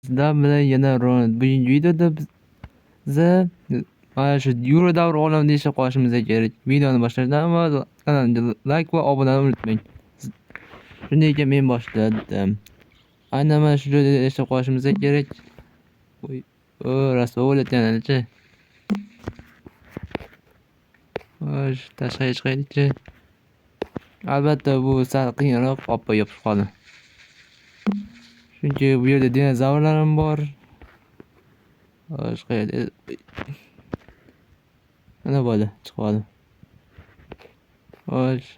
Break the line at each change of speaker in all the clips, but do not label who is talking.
Sizlar bilan yana Ronald. Bugungi videoda biza mana shu Euro davri olamida yashab qolishimiz kerak. Videoni boshlashdan avval kanalga like va obunani unutmang. Shunday ekan men boshladim. Aynan mana shu joyda yashab qolishimiz kerak. Voy, rosa o'layotgan-chi. Xo'sh, tashqariga chiqaylik-chi. Albatta bu sal qiyinroq qopqa yopishib qoldim. Chunki bu yerda dinozavrlarim bor. Xo'sh, qayerda? Mana bo'ldi, chiqib oldim. Xo'sh.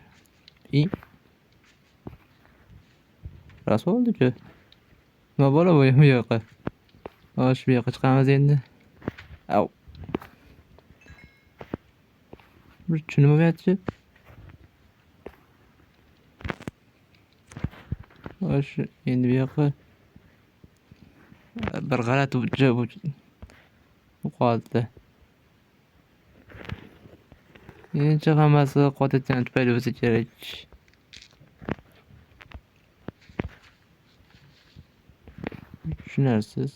Rost bo'ldi-ku. Nima bo'la bu yoqqa? Xo'sh, bu yoqqa chiqamiz endi. Au. Bir tushunmayapti. Xo'sh, endi bu yoqqa bir g'alati joy bu qoldi. Menimcha hammasi qotayotgan tufayli bo'lsa kerak. Tushunarsiz.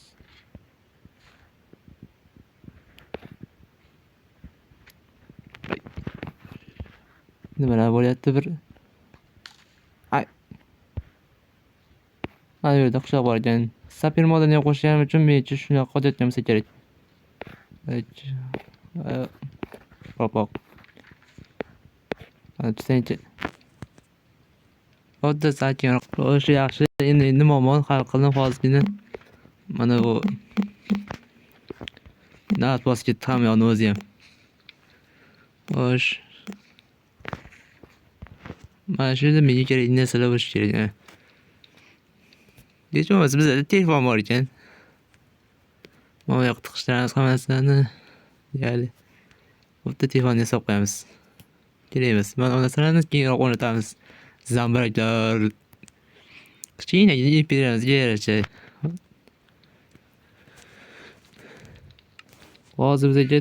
Nimalar bo'lyapti bir? Ay. Mana bu yerda qishloq bor ekan. Sapir modini qo'shganim uchun menimcha shunday qotayotgan bo'lsa kerak. Hop. Tushuncha. Xuddi sakinroq. Xo'sh, yaxshi. Endi muammoni hal qildim hozirgina. Mana bu nafas bosib ketdi ham yo'qni o'zi ham. Xo'sh. Mana shu yerda menga kerak narsalar bo'lishi kerak. Hech bo'lmasa bizda telefon bor ekan. Mana yoqqa tiqishtiramiz hammasini. Ya'ni bitta telefonni hisob qo'yamiz. Kerak emas. Mana bu narsalarni keyinroq o'rnatamiz. Zambaraklar. Kichkina ip beramiz yarasha. Hozir bizga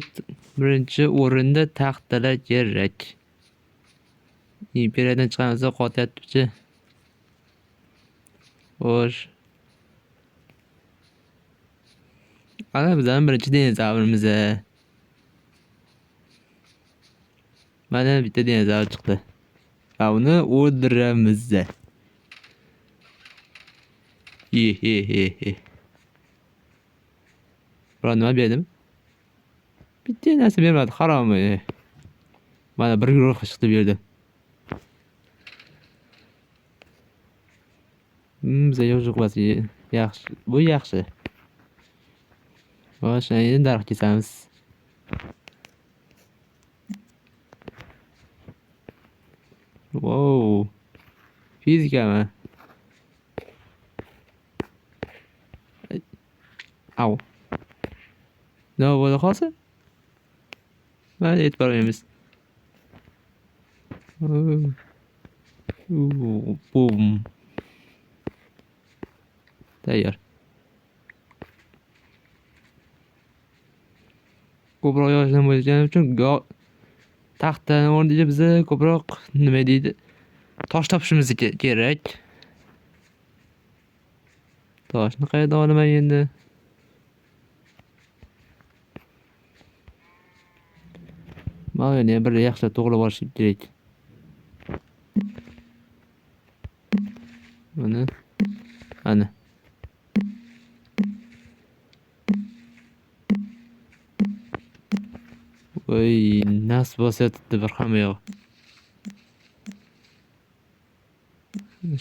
birinchi o'rinda taxtalar kerak. Imperiyadan chiqamiz qotyapti. Xo'sh. Ana bizdan birinchi dinozavrimiz. Mana bitta dinozavr chiqdi. Va uni o'ldiramiz. Biroq nima berdim? Bitta narsa bermadi, harom. Mana bir guruh chiqdi bu yerda. Biza yo'q bas yaxshi. Bu yaxshi. Xo'sh, endi daraxt kesamiz. Wow. Fizikami? Au. Nima bo'ldi hozir? Mana e'tibor beramiz. Boom. Tayyor. Ko'proq yoshdan bo'lgani uchun taxtani o'rniga biza ko'proq nima deydi? Tosh topishimiz kerak. Toshni qayerdan olaman endi? Mana bir yaxshi to'g'rilab olish kerak. Ana. Voy, nas bosyapti bir hamma yoq.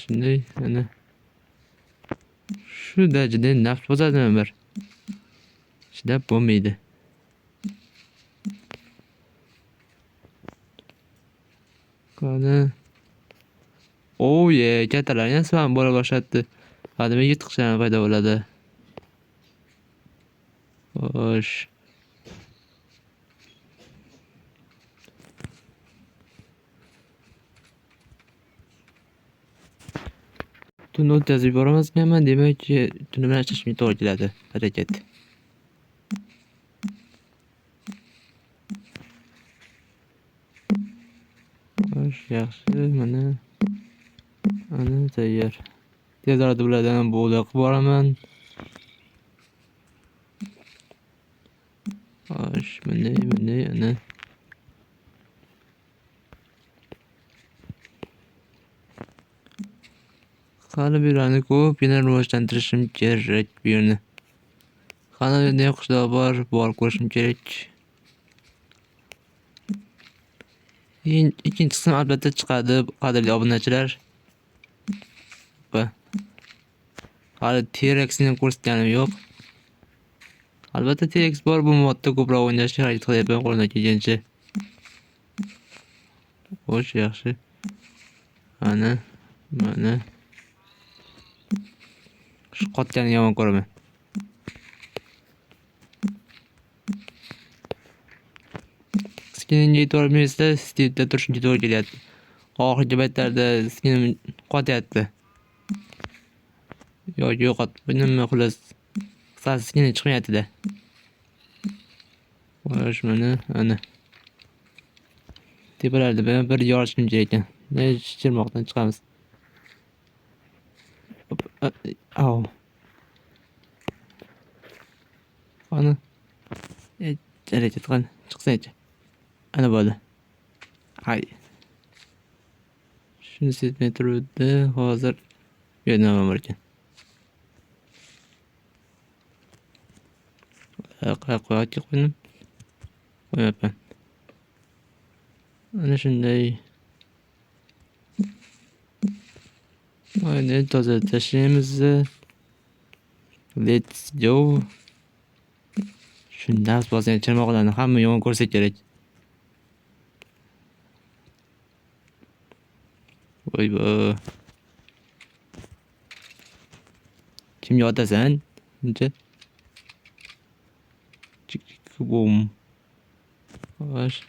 Shunday, ana. Shu darajada nafs bosadimi bir? Chidab bo'lmaydi. Qani. Kattalar ham spam bo'la boshladi. Qadimiy yirtqichlar paydo bo'ladi. Xo'sh. Tunni o'tkazib yubormaskanman, demak, tuni bilan ishlashga to'g'ri keladi. Harakat. Xo'sh, yaxshi, mana. Ana tayyor. Tez orada bulardan bo'lib boraman. Mana ana. Hali bir yerni ko'pgina rivojlantirishim kerak bu yerni. Qani ne qishloq bor, borib ko'rishim kerak. Ikkinchi qism albatta chiqadi, qadrli obunachilar. Va hali T-Rex'ni ko'rsatganim yo'q. Albatta T-Rex bor, bu modda ko'proq o'ynashga harakat qilyapman qo'limdan kelgancha. Xo'sh, yaxshi. Mana. Shu qotganni yomon ko'raman. Skinimga yetib olmayapsizda, Steve'da turishimga to'g'ri kelyapti. Oxirgi paytlarda skinim qotyapti. Yo'qotib, nima xullas. Qisqasi skinim chiqmayapti-da. Xo'sh, mana, ana. Tepalarda bir yorishim kerak ekan. Chirmoqdan chiqamiz. Au. Qani. Harakat qil, chiqsaychi. Ana bo'ldi. Ay. Shuni sezmay turibdi, hozir bu yerda nima bor ekan? Qo'yaqchi qo'ydim. Qo'yapman. Ana shunday. Mana toza tashlaymiz. Let's go. Shundan bosgan chirmoqlarni hamma yomon ko'rsa kerak. Voy bo. Kimga otasan? Buncha. Chik bum. Xo'sh.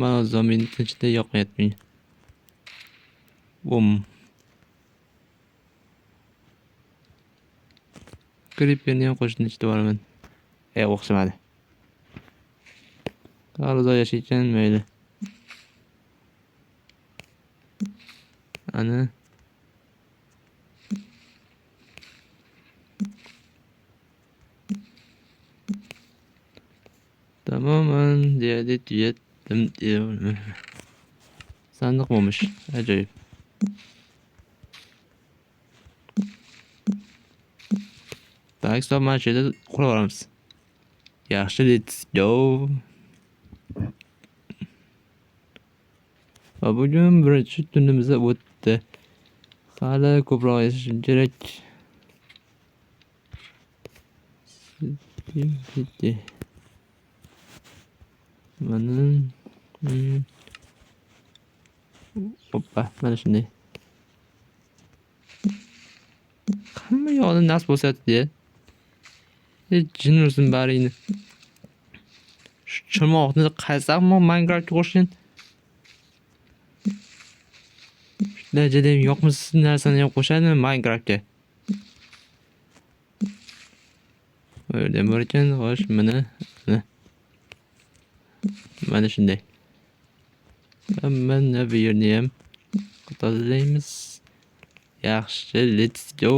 Mana zombini tinchda yoqmayapti. Bum. Creeperni ham qo'shni ichida boraman. O'xshamadi. Hali yashaykan mayli. Ana. Tamoman deyadi tuyatdim. Sandiq bo'lmish. Ajoyib. Tak, stop mana shu yerda qurib olamiz. Yaxshi, let's go. Va bugun birinchi tunimiz o'tdi. Hali ko'proq yashashim kerak. Mana. Hoppa, mana shunday. Hamma yo'lni nasib bo'lsa-da. Jin ursin baringni. Shu chirmoqni qaysaqmi Minecraftga qo'shgan? Darajada ham yoqimsiz narsani ham qo'shadimi Minecraftga? Bu yerda bor ekan, xo'sh, mana shunday. Mana bu yerni ham tozalaymiz. Yaxshi, let's go.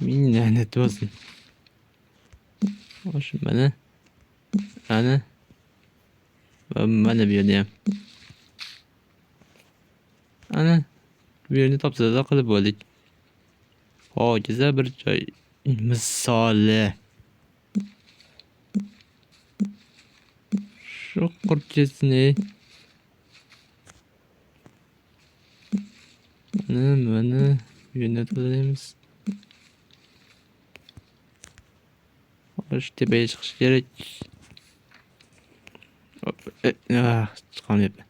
Ming la'nat bo'lsin. Xo'sh, mana. Ana. Va mana bu yerda ham. Ana. Bu yerni topsa-da qilib bo'ldik. Ho'kiza bir joy misoli. Shu qurchasini. Mana bu yerni tozalaymiz. Xo'sh, tepaga chiqish kerak. Chiqolmayapman.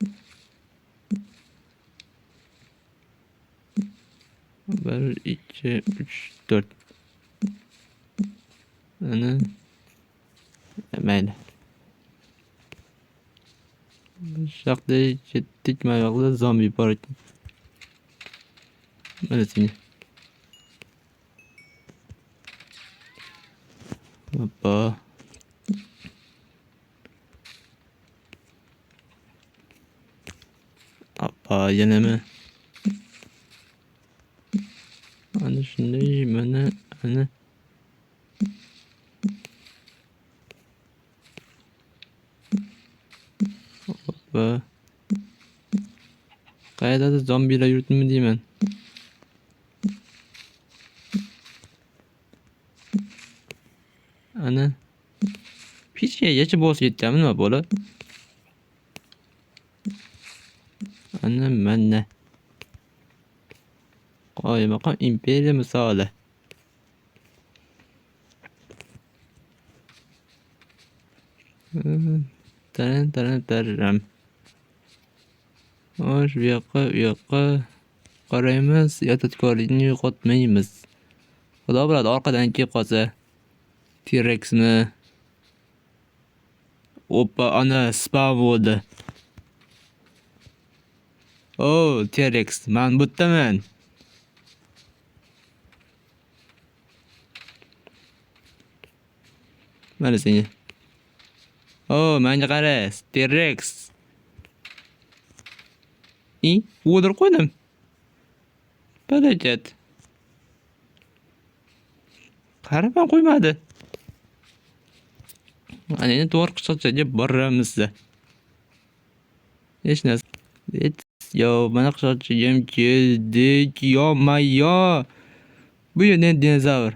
1, 2, 3, 4. Ana. Mayli. Shaqda ketdik, mana yoqda zombi bor ekan. Mana seni. Hoppa. Hoppa, yanami? Ana shunday, mana, ana. Hoppa. Qayerdadir zombilar yuribdimi deyman. Ana. Pechkagacha bosib yetganmi nima bola? Ana mana. Qoyilmaqom imperiya misoli. Taran. Xo'sh, bu yoqqa qaraymiz, yodgorlikni yo'qotmaymiz. Xudo biladi, orqadan kelib qolsa. T-Rexmi? Oppa, ana spawn bo'ldi. Oh, T-Rex, men bu yerdaman. Mana senga. Oh, menga qara, T-Rex. O'ldirib qo'ydim. Barakat. Qarab ham qo'ymadi. Ana endi to'g'ri qishloqchaga boramiz. Hech narsa. Yo, mana qishloqchaga ham keldik. Yo-mayo. Bu yerda dinozavr.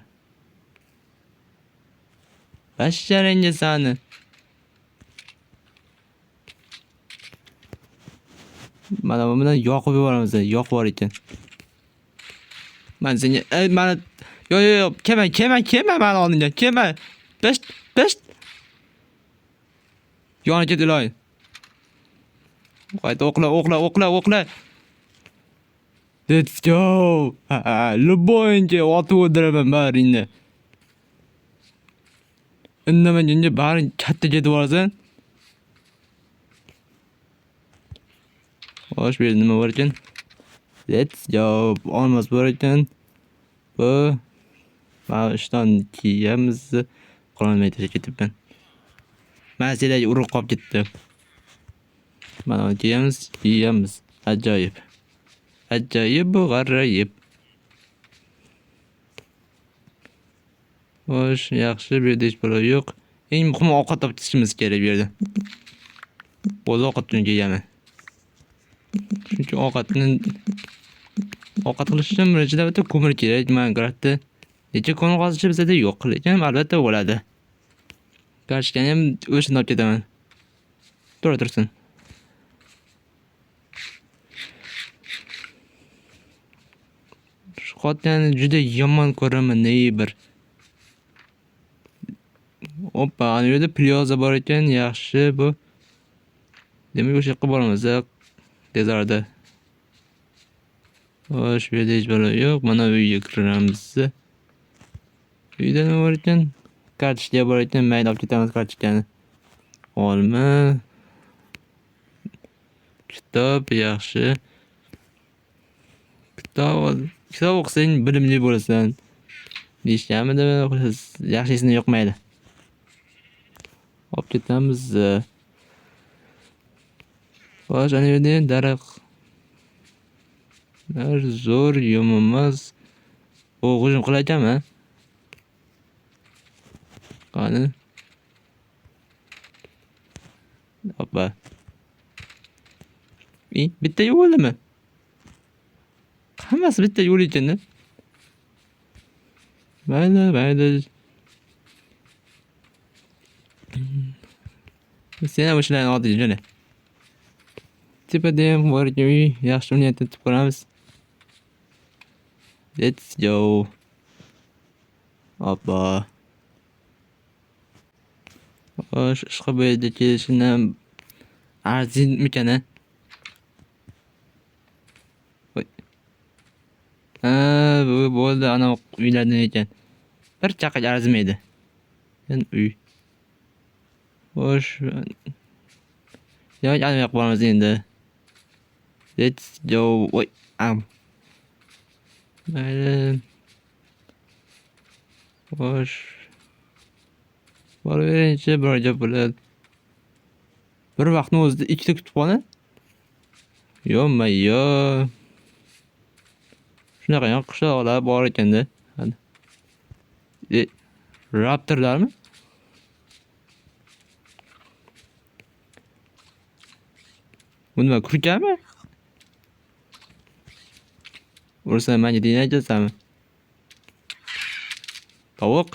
Basharanga sani. Mana bu bilan yoqib yuboramiz. Yoq bor ekan. Men senga, mana yo, kelma meni oldinga. Kelma. Pest. Yoniga ket iloy. Qayta o'qla. Let's go. Любойнcha otib o'ldiraman baringni. Indamay jinga baring katta ketib borasan. Xo'sh, bu yerda nima bor ekan? Let's go. Olmos bor ekan. Bu mana ishdan kiyamiz. Qolmay ketibman. Men sizlarga urib qolib ketdim. Mana kiyamiz. Ajoyib bu g'aroyib. Xo'sh, yaxshi, bu yerda hech balo yo'q. Eng muhimi ovqat topishimiz kerak bu yerda. O'z ovqat uchun kelganman. Chunki ovqat qilish uchun birinchidan bitta ko'mir kerak Minecraftda. Necha ko'mir qozishi bizda yo'q, lekin albatta bo'ladi. Kartochkani ham o'shini olib ketaman. To'g'ri tursin. Shu xotini juda yomon ko'raman, bir. Hoppa, ana yerda piyoza bor ekan, yaxshi bu. Demak, o'sha yoqqa boramiz. Tezarda. Xo'sh, bu yerda hech balo yo'q. Mana uyga kiramiz. Uyda nima bor ekan? Kartochka bor ekan, mayda olib ketamiz kartochkani. Olma. Kitob, yaxshi. Kitob o'qisang bilimli bo'lasan. Deyishganmidi? Yaxshisini yo'qmaydi. Olib ketamiz. Xo'sh, ana yerda daraxt. Zo'r yomonmas. Hujum qilayotganmi? Qani. Hoppa. Bitta yo'l bo'ldimi? Hammasi bitta yo'l ekan-da. Mayli. Sen ham o'shalarni oldiga jo'na. Tepada ham bor ekan uy, yaxshi uni aytib ko'ramiz. Let's go. Hoppa. Xo'sh, ishqa bu yerda kelishini arziymikan-a? Bu bo'ldi, ana uylardan ekan. Bir chaqaga arzimaydi. Uy. Xo'sh. Yo'q, ana yoqqa boramiz endi. Let's go. Voy, mayli. Xo'sh. Boraveringchi, bir gap bo'ladi. Bir vaqtni o'zida ikkita kutubxona. Yo-mayyo. Shunaqa ham qishloqlar bor ekanda. E, Raptorlarmi? Bu nima, kurkami? Ursam menga dina aytasanmi? Tovuq.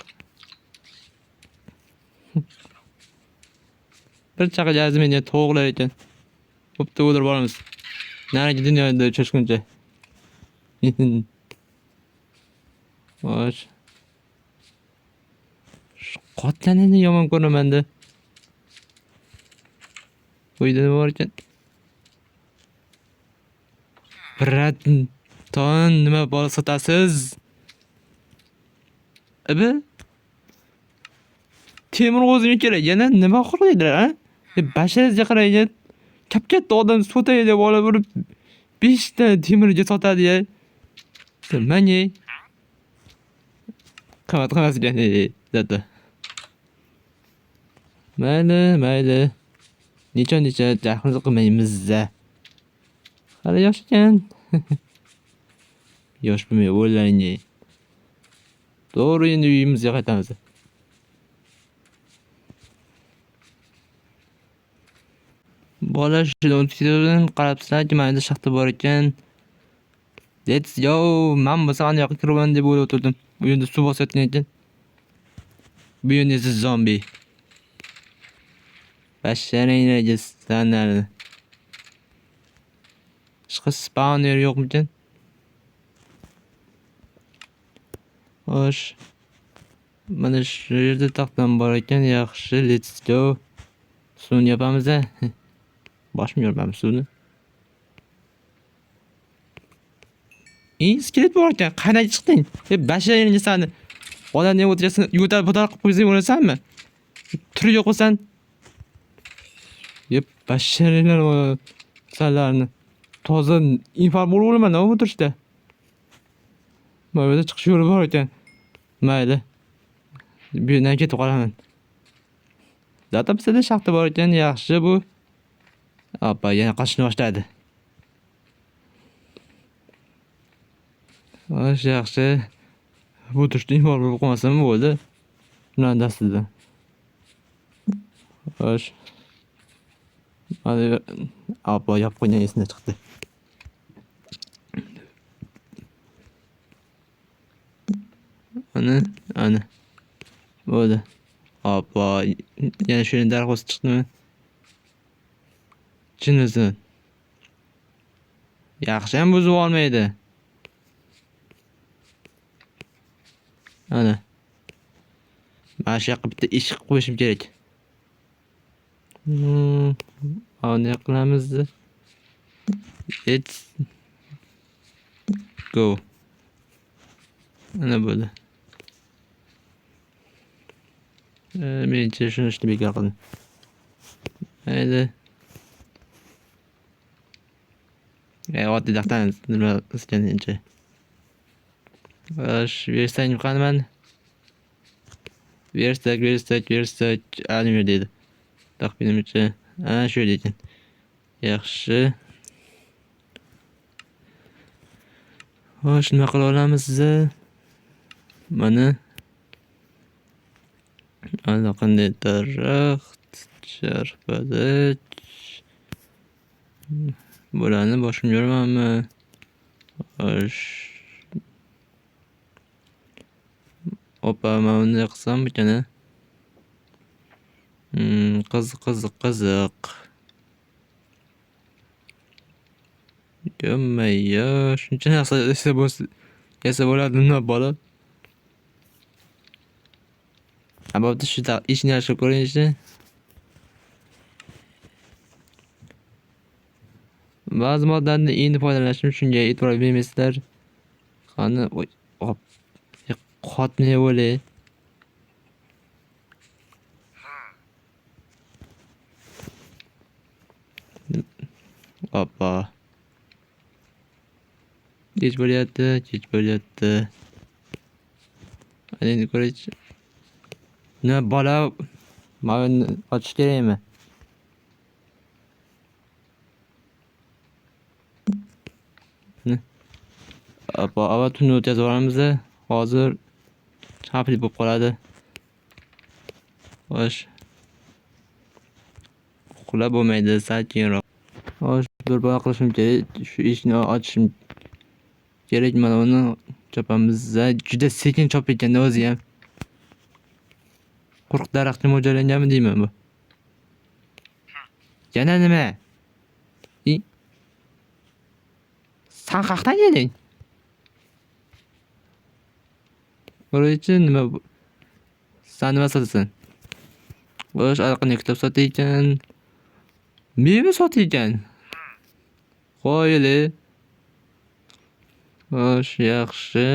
Bir chaqa jazmini tovuqlar ekan. Bo'pti, o'ldirib boramiz. Narigi dunyoda cho'chquncha. Xo'sh. Qotganini yomon ko'raman-da. Uyda nima bor ekan? Ton nima bor sotasiz? Ibi? Temir o'zim kerak. Yana nima qiladilar, ha? Basharizga qaraygan. Kap-katta odam sotay deb olib urib 5 ta temirga sotadi-ya. Manga qimmat ekan, zata. Mayli. Necha jahl qilmaymiz. Hali yosh ekan. Yosh bo'lmay o'ylang. To'g'ri, endi uyimizga qaytamiz. Bola shundan qarabsizlarki, menda shaxta bor ekan. Let's go. Men bo'lsa ana yoqqa kiraman deb o'ylab o'tirdim. Bu yerda suv bosayotgan ekan. Bu yerda esa zombi. Basharinglarga sanardi. Ishqi spawner yo'qmikan? Xo'sh. Mana shu yerda taxtam bor ekan. Yaxshi, let's go. Suvni yapamiz-a? Boshim yormam suvni. Iskelet bor ekan. Qanday chiqding? Basharingni sani. Odamni o'tirasini yo'tal potal qilib qo'ysang o'lasanmi? Turi yo'q bo'lsan. Basharinglar sanlarni. Toza infar bo'lib o'laman, nima o'tirishda? Mana chiqish yo'li bor ekan. Mayli. Bu yerdan ketib qolaman. Zata bizda shaxta bor ekan, yaxshi bu. Appa, yana qashni boshladi. Yaxshi. Bu turishda infar bo'lib qolmasam bo'ldi. Bundan dastida. Xo'sh. Hadi, appa yop qo'ygan esine chiqdi. Ana. Bo'ldi. Appa, yana shu yerdan darxo'z chiqdimi? Chinisi. Yaxshi ham buzib olmaydi. Ana. Mana shu yoqqa bitta eshik qo'yishim kerak. Ana qilamiz. Let's go. Ana bo'ldi. Menimcha shuni ishni bekor qildim. Mayli. Oddiy daftar nima iskaningcha. Versang qanaman? Verstak, anime dedi. Taxminimcha, shu ekan. Yaxshi. Xo'sh, nima qila olamiz? Mana allaqanday daraxt, charpadak. Bularni boshim yormanmi? Xo'sh. Opa, mana bunday qilsam ekan-a? Qiziq. Yo-mayyo, shuncha narsa yasa bo'ladi, nima bola? Bo'pti, shu ishni yaxshi ko'ringchi. Ba'zi modlarni endi foydalanishim shunga e'tibor bermaysizlar. Qani, qotmay o'lay. Oppa. Kech bo'lyapti. Endi ko'raychi. Nima bola? Mana ochish kerakmi? Avval tunni o'tkazib olamiz. Hozir xavfli bo'lib qoladi. Xo'sh. Uxlab bo'lmaydi, sal keyinroq. Xo'sh, bir balo qilishim kerak. Shu eshikni ochishim kerak. Mana uni chopamiz. Juda sekin chopib ekanda o'zi ham. Quruq daraxtga mo'ljallanganmi deyman bu. Yana nima? Sen qayerdan kelding? Birinchi nima bu? Sen nima sotasan? Xo'sh, allaqanday kitob sotar ekan. Meva sotar ekan. Qo'yili. Xo'sh, yaxshi.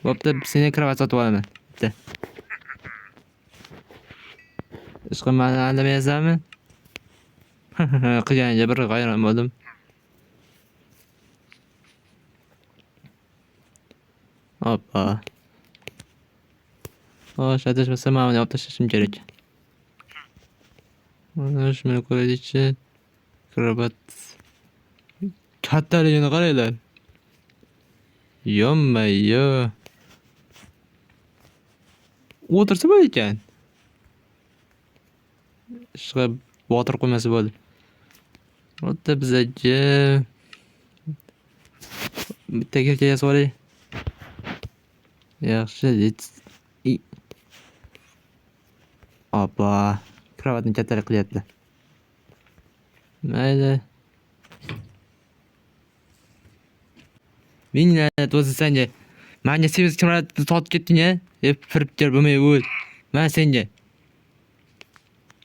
Bo'pti, seni kravat sotib olaman. Bitta. Ishqim, meni aldamayapsanmi? Qilganiga bir hayron bo'ldim. Hoppa. Xo'sh, adashmasam men uni olib tashlashim kerak. Mana shuni ko'raylikchi. Kravat. Kattaligini qaranglar. Yomma-yo. O'tirsa bo'lar ekan. Ishqa botir qo'ymasa bo'ldi. O'tda bizaga bitta kirka yasab olay. Yaxshi, Hoppa. Kravatni kattalik qilyapti. Mayli. Minglab o'zi senga. Menga seviz kravatni sotib ketding-a? Firibgar bo'lmay o'l. Men senga.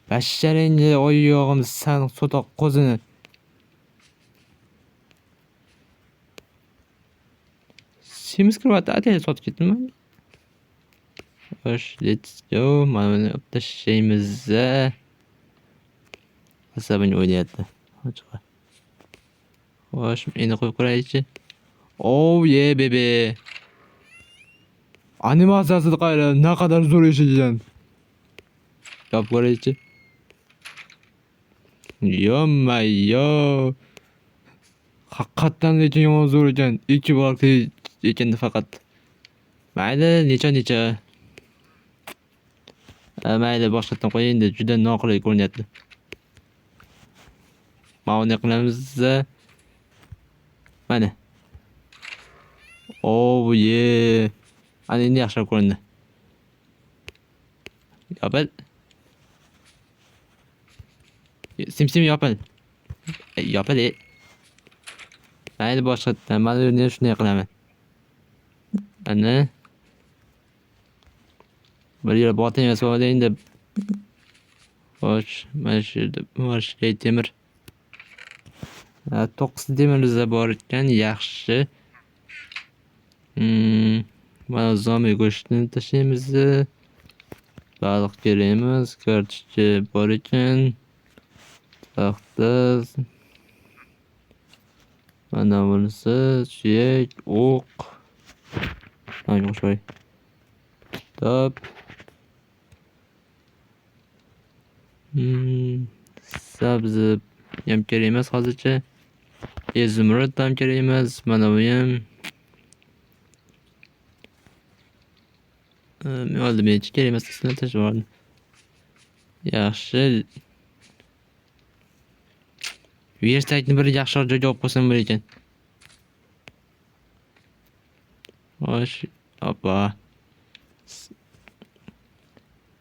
Basharingga oyog'im san sotoq qo'zini. Seviz kravatni atay sotib ketdimmi? Xo'sh, let's go. Mana buni olib tashlaymiz. Asabini o'ynayapti. Xo'sh, endi qo'yib ko'raylikchi. Oh yeah baby. Animatsiyasi qayda, naqadar zo'r eshigan. Yop ko'raylikchi. Yomma-yo. Haqiqatan lekin yomon zo'r ekan. 2 bor ekanda faqat. Mayli, necha. Mayli, boshqatdan qo'ying, juda noqulay ko'rinyapti. Mana bunday qilamiz. Mana. Oh yeah. Ana endi yaxshiroq ko'rindi. Yopil. Sim yopil. Yopil. Mayli, boshqatdan mana endi shunday qilaman. Ana. Bir yere botayım ve sonra deyince hoş, mana shu yerda bor temir. 9 temirimiz bor ekan, yaxshi. Mana zombi go'shtini tashlaymiz. Baliq kerakmas, kartoshka bor ekan. Taxta. Mana bunisi suyak, o'q. Mana qo'shay. Top. Sabzi ham kerak emas hozircha. Izumrud ham kerak emas. Mana bu ham. Men oldimga hech kerak emas desam tashlab yubordim. Yaxshi. Versakni bir yaxshiroq joyga olib qo'ysam bo'lar ekan. Xo'sh, hoppa.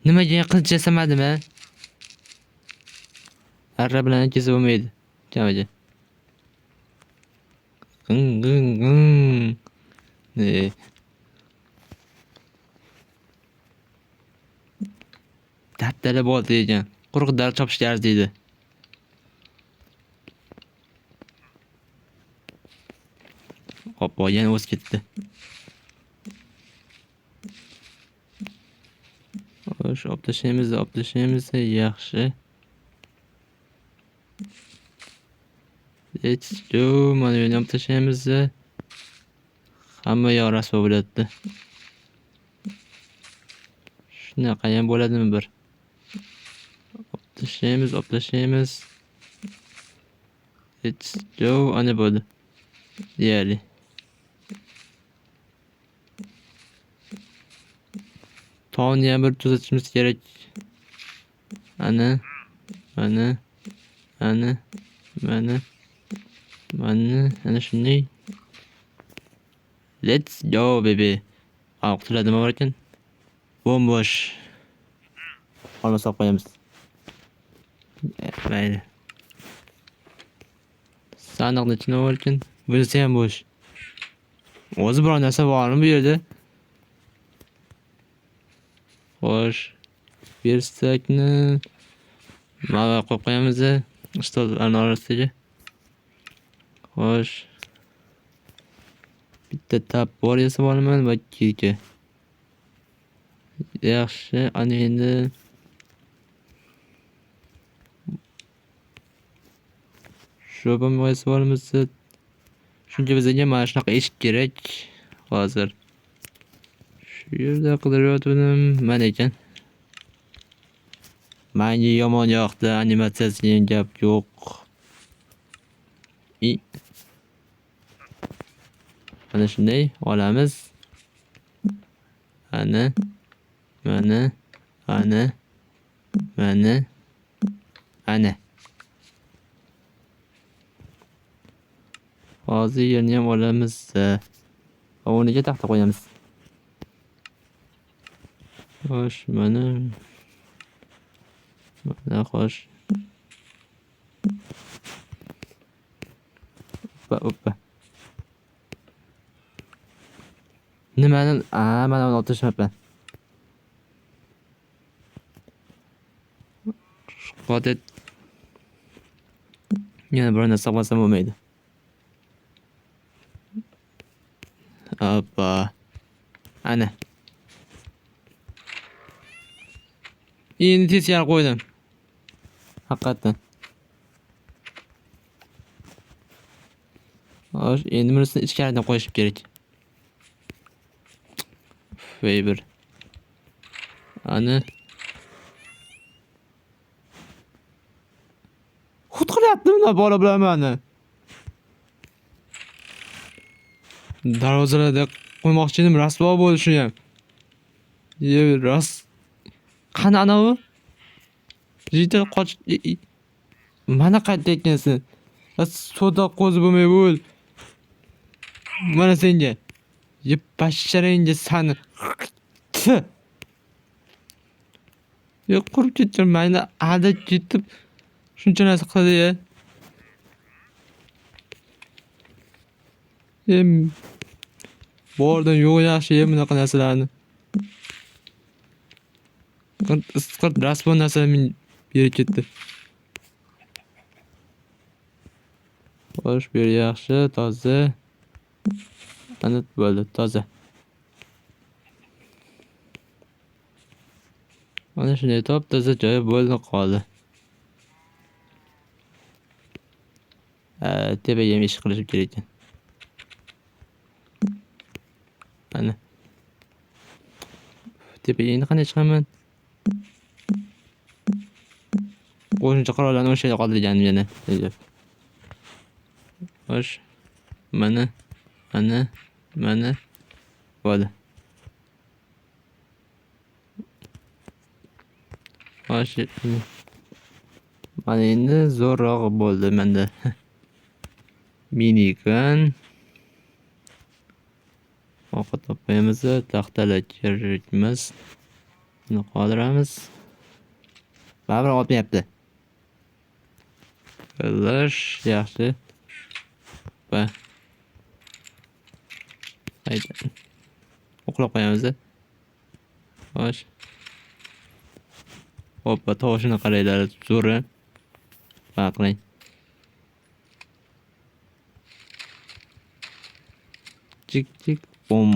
Nimaga qilich yasamadimi? Arra bilan kesib bo'lmaydi. Jamaja. Dabdala bo'ldi ekan. Quruq dar chopishga arziydi. Hoppa, yana o'z ketdi. Xo'sh, olib tashlaymiz, yaxshi. Let's go. Mana buni olib tashlaymiz. Hamma yoq rasvo bo'ladi. Shunaqa ham bo'ladimi bir? Olib tashlaymiz. Let's go. Ana bo'ldi. Deyarli. Tog'ni ham bir tuzatishimiz kerak. Ana, mana, ana, mana, ana shunday. Let's go baby. Qutuladimi bor ekan? Bo'sh. Olmasa qo'yamiz. Mayli. Sandiqni ichida bor ekan. Bunisi ham bo'sh. O'zi biror narsa bormi bu yerda? Xo'sh. Bersakni mana qo'yib qo'yamiz. Stollarning orasiga. Xo'sh. Bitta tab bor esa bo'laman va ikki. Yaxshi, ana endi sho'ba moyasi bormiz. Shuncha bizga mana shunaqa eshik kerak. Hozir shu yerda qidirayotgandim. Mana ekan. Menga yomon yoqdi, animatsiyasiga gap yo'q. Mana shunday olamiz. Ana, mana, ana. Hozir yerni ham olamiz. O'rniga taxta qo'yamiz. Xo'sh, mana xo'sh. Oppa. Nimani? Mana uni otishmabman. Qo'det. Yana bir narsa qilsam bo'lmaydi. Oppa. Ana. Endi teskari qo'ydim. Haqiqatan. Xo'sh, endi bunisini ichkaridan qo'yishim kerak. Bir. Ana. Xud qilyaptimi bola bilan meni? Darvozalarda qo'ymoqchi edim, rasvo bo'ldi shu ham. Qani anavi? Jita qoch. Mana qaytayotgansan. Soda qo'zi bo'lmay bo'l. Mana senga. Yeb basharangga sani. Yo'q, qurib ketdim. Meni aldab ketib shuncha narsa qildi-ya. Bordan yo'q yaxshi bunaqa narsalarni. Isqirib rasvo narsalar men berib ketdi. Xo'sh, bu yaxshi, toza. Ana bo'ldi, toza. Mana shunday top-toza joyi bo'ldi qoldi. Tepaga ham ish qilishim kerak ekan. Ana. Tepaga endi qanday chiqaman? Qo'shimcha qurollarni o'sha yerda qoldirganim yana. Xo'sh. Mana. Bo'ldi. Xo'sh. Mana endi zo'rroq bo'ldi menda. Minigun. Ovqat topmaymiz, taxtalar kerakmas. Buni qoldiramiz. Baribir olmayapti. Qilish yaxshi. Va hayda. O'qlab qo'yamiz. Xo'sh. Hoppa, tovushini qaranglar, zo'ri. Baqlang. Tik bom.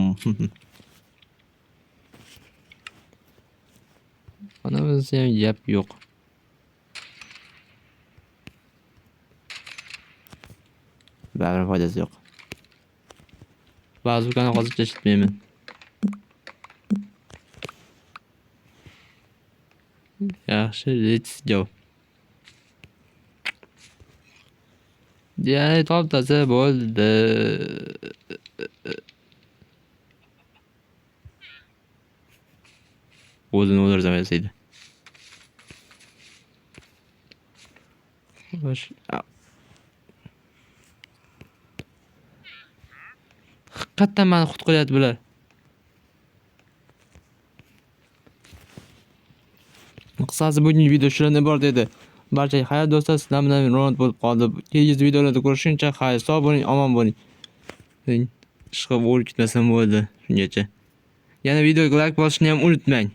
Ana o'zi ham gap yo'q. Baribir foydasi yo'q. Bazukani hozircha eshitmayman. Yaxshi, let's go. Ya'ni top-toza bo'ldi. O'zini o'ldirsam yasaydi. Haqiqatdan meni xud qilyapti bular. Qisqasi bugungi video shulardan iborat edi. Barchaga xayr do'stlar, sizlar bilan Ronald bo'lib qoldi. Kelgusi videolarda ko'rishguncha xayr, sog' bo'ling, omon bo'ling. Ishqib o'lib ketmasam bo'ldi shungacha. Yana videoga like bosishni ham unutmang.